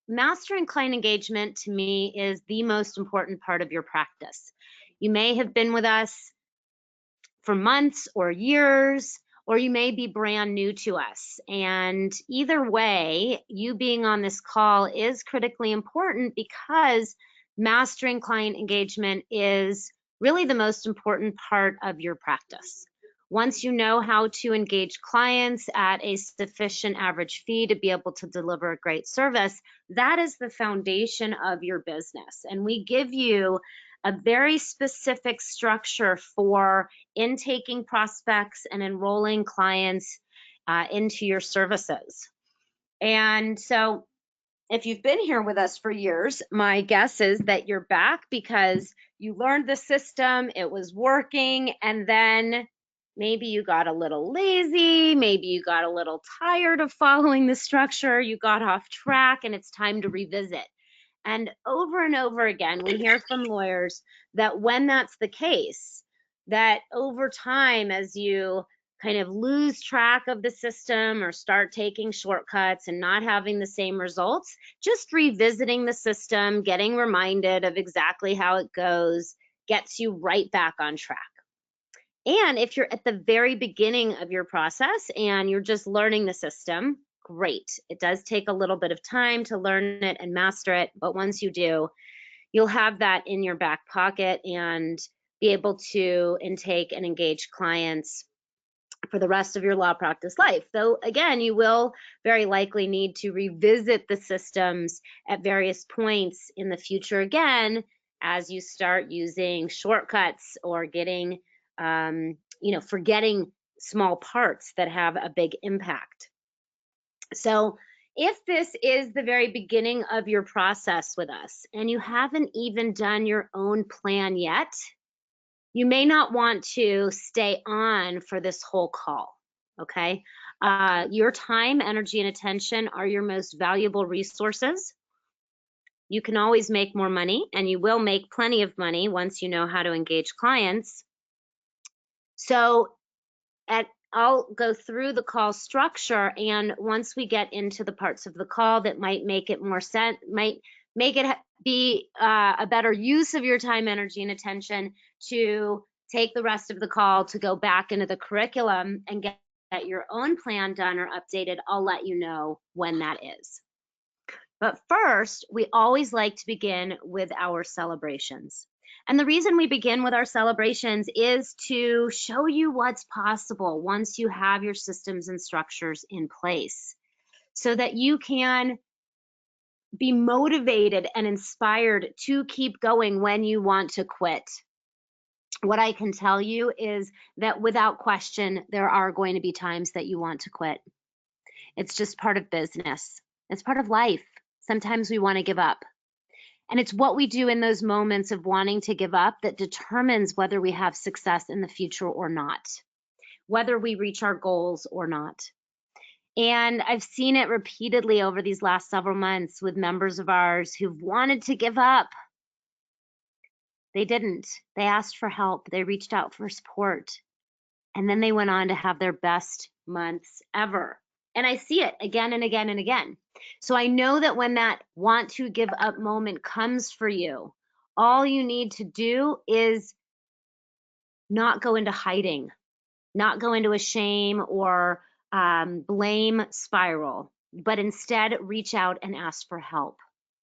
mastering client engagement to me is the most important part of your practice. You may have been with us for months or years, or you may be brand new to us. And either way, you being on this call is critically important because mastering client engagement is really the most important part of your practice. Once you know how to engage clients at a sufficient average fee to be able to deliver a great service, that is the foundation of your business. And we give you a very specific structure for intaking prospects and enrolling clients into your services. And so if you've been here with us for years, my guess is that you're back because you learned the system, it was working, and then maybe you got a little lazy, maybe you got a little tired of following the structure, you got off track, and it's time to revisit. And over again, we hear from lawyers that when that's the case, that over time, as you kind of lose track of the system or start taking shortcuts and not having the same results, just revisiting the system, getting reminded of exactly how it goes, gets you right back on track. And if you're at the very beginning of your process and you're just learning the system, great. It does take a little bit of time to learn it and master it, but once you do, you'll have that in your back pocket and be able to intake and engage clients for the rest of your law practice life. Though again, you will very likely need to revisit the systems at various points in the future again as you start using shortcuts or getting forgetting small parts that have a big impact. So if this is the very beginning of your process with us and you haven't even done your own plan yet, you may not want to stay on for this whole call, okay? Your time, energy, and attention are your most valuable resources. You can always make more money, and you will make plenty of money once you know how to engage clients. So I'll go through the call structure, and once we get into the parts of the call that might make it more sense, might make it be a better use of your time, energy, and attention to take the rest of the call to go back into the curriculum and get your own plan done or updated, I'll let you know when that is. But first, we always like to begin with our celebrations. And the reason we begin with our celebrations is to show you what's possible once you have your systems and structures in place, so that you can be motivated and inspired to keep going when you want to quit. What I can tell you is that without question, there are going to be times that you want to quit. It's just part of business. It's part of life. Sometimes we want to give up. And it's what we do in those moments of wanting to give up that determines whether we have success in the future or not, whether we reach our goals or not. And I've seen it repeatedly over these last several months with members of ours who've wanted to give up. They didn't. They asked for help. They reached out for support. And then they went on to have their best months ever. And I see it again and again and again. So I know that when that want to give up moment comes for you, all you need to do is not go into hiding, not go into a shame or blame spiral, but instead reach out and ask for help.